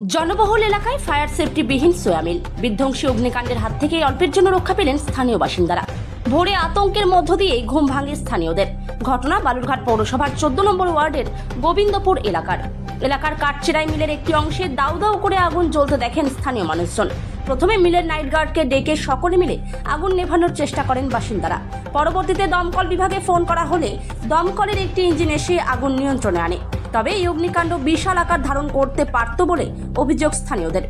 জনবহুল এলাকায় fire safety বিহীন সোয়া মিল বিধ্বংসী অগ্নিকাণ্ডের হাত থেকে অল্পের জন্য রক্ষা পেলেন স্থানীয় বাসিন্দারা। ভোরে আতঙ্কের মধ্য দিয়ে ঘুম ভাঙে স্থানীয়দের। ঘটনা বালুরঘাট পৌরসভার 14 নম্বর ওয়ার্ডের গোবিন্দপুর এলাকার কাঠচেরাই মিলের একটি অংশে দাউ দাউ করে আগুন জ্বলতে দেখেন স্থানীয় মানুষজন। প্রথমে মিলের নাইট গার্ডকে ডেকে সকলে মিলে আগুন নেভানোর চেষ্টা করেন বাসিন্দারা। পরবর্তীতে দমকল বিভাগে ফোন করা হলে দমকলের একটি ইঞ্জিন এসে আগুন নিয়ন্ত্রণে আনে। তবে এই অগ্নিকাণ্ড বিশাল আকার ধারণ করতে পারত বলে অভিযোগ স্থানীয়দের।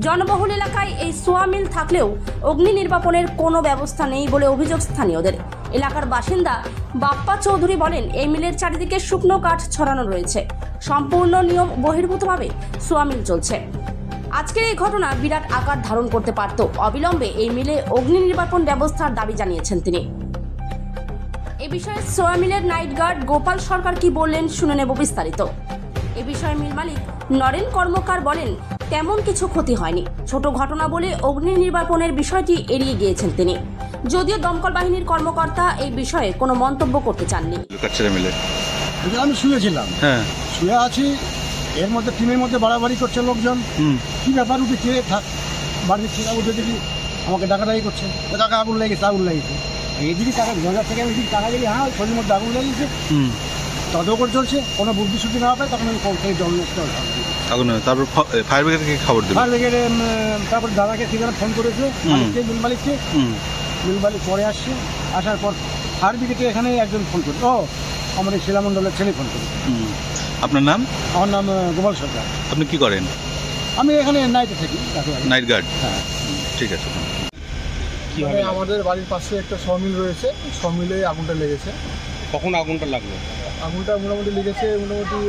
জনবহুল এলাকায় এই সোয়া মিল থাকলেও অগ্নি নির্বাপনের কোনো ব্যবস্থা নেই বলে অভিযোগ স্থানীয়দের। এলাকার বাসিন্দা বাপ্পা চৌধুরী বলেন, এই মিলের চারিদিকে শুকনো কাঠ ছড়ানো রয়েছে, সম্পূর্ণ নিয়ম বহির্ভূতভাবে সোয়া মিল চলছে। আজকের এই ঘটনা বিরাট আকার ধারণ করতে পারত। অবিলম্বে এই মিলে অগ্নি নির্বাপন ব্যবস্থার দাবি জানিয়েছেন তিনি। এ বিষয়ে সোয়া মিলের নাইট গার্ড গোপাল সরকার কি বললেন শুনে নেব বিস্তারিত। এ বিষয়ে মিল মালিক নরেন কর্মকার বলেন, তেমন কিছু ক্ষতি হয়নি, ছোট ঘটনা বলে অগ্নি নির্বাপনের বিষয়টি এড়িয়ে গিয়েছেন তিনি। যদিও দমকল বাহিনীর কর্মকর্তা এই বিষয়ে কোনো মন্তব্য করতে চাননি। আমি শুয়েছিলাম, শুয়ে আছি, এর মধ্যে টিমের মধ্যে বাড়াবাড়ি করছে লোকজন। কি ব্যাপার, উঠে কে বাড়ির ছেলে উঠে দেখি আমাকে ডাকাডাকি করছে, টাকা আগুন লেগেছে। এইদিকে টাকা গঞ্জার থেকে আমি দিকে টাকা গেলি, হ্যাঁ শরীরের মধ্যে আগুন লেগেছে। তদকর চলছে, কোনো বুদ্ধি সুদ্ধি না পায় তখন আমি কল থেকে জল নিতে আগুন। তারপর ফায়ার ব্রিগেডকে খবর দিল। ফায়ার ব্রিগেডে তারপর দাদাকে সেখানে ফোন করেছে, মিল মালিক পরে আসছে। আসার পর ফায়ার ব্রিগেডে এখানে একজন ফোন করে, আমাদের শিলামণ্ডলের ছেলে ফোন করে। আপনার নাম? আমার নাম গোপাল সরকার। আপনি কি করেন? আমি এখানে নাইটে থাকি, নাইট গার্ড। হ্যাঁ, ঠিক আছে। মানে আমাদের বাড়ির পাশে একটা সমিল রয়েছে, সমিলে আগুনটা লেগেছে। কখন আগুনটা লাগলো? আগুনটা মোটামুটি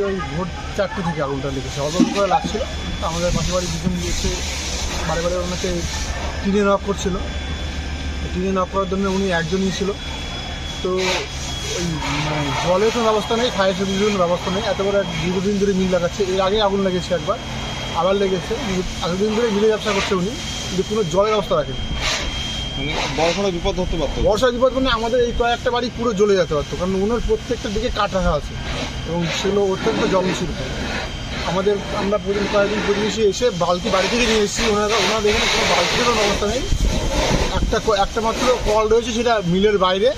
ওই ভোর 4টে থেকে আগুনটা লেগেছে, অল্প করে লাগছিল। আমাদের পাশে বাড়ির দুজন এসে বারে ওনাকে টিনে নক করছিল। টিনে নক করার জন্য উনি একজনই ছিল। তো ওই জলের কোনো ব্যবস্থা নেই, ফায়ার সার্ভিসের কোনো ব্যবস্থা নেই। এত বড় দীর্ঘদিন ধরে মিল লাগাচ্ছে, এর আগে আগুন লেগেছে একবার, আবার লেগেছে। এতদিন ধরে মিলে ব্যবসা করছে উনি, কিন্তু কোনো জলের ব্যবস্থা রাখেনি। মানে বর্ষার বিপদ হতে পারতো। বর্ষার বিপদ মানে আমাদের এই কয়েকটা বাড়ি পুরো জ্বলে যেতে পারতো, কারণ ওনার প্রত্যেকটা দিকে কাঠ রাখা আছে এবং সেগুলো অত্যন্ত জলশীল। আমরা কয়েকদিন প্রতিবেশী এসে বালতি বাড়ি থেকে নিয়ে এসেছি। ওনাদের এখানে কোনো বালতিরও ব্যবস্থা নেই। একটা মাত্র কল রয়েছে, সেটা মিলের বাইরে,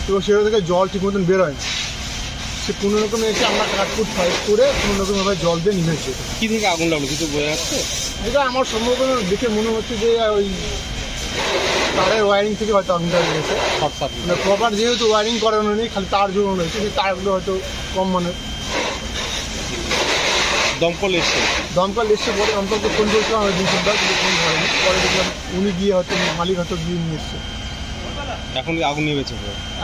এবং সেটা থেকে জল ঠিক মতন বেরোয় না। সে কোনো রকমে এসে আমরা কাঠকুট ফাইট করে কোনো রকমভাবে জল দিয়ে নিভেছে। কি থেকে আগুন লাগলো কিছু বোঝা যাচ্ছে? যেটা আমার সম্ভবত দেখে মনে হচ্ছে যে ওই তারের ওয়ারিং থেকে হয়তো আগুনটা লেগেছে। মানে প্রপার যেহেতু ওয়ারিং করানো নেই, খালি তার জন্য রয়েছে, সেই তারগুলো হয়তো কম মানের। দমকল এসছে পরে দমকলকে ফোন করেছিলাম, আমি 2-3 বার, কিন্তু ফোন ধরেনি। পরে দেখলাম উনি গিয়ে হয়তো মালিক হয়তো গিয়ে নিয়ে এসছে। এখন আগুন নিয়েছে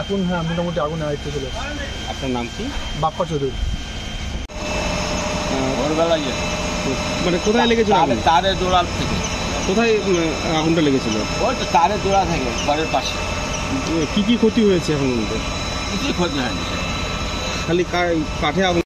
এখন? হ্যাঁ, মোটামুটি আগুন আয়ত্তে চলে এসছে। আপনার নাম কি? বাপ্পা চৌধুরী। মানে কোথায় লেগেছিল? তারের দোড়াল থেকে। কোথায় আগুনটা লেগেছিল? ওই তো তারের দোড়া থেকে, ঘরের পাশে। কি ক্ষতি হয়েছে এখন? কিছুই ক্ষতি হয়নি, খালি কাঠে আগুন।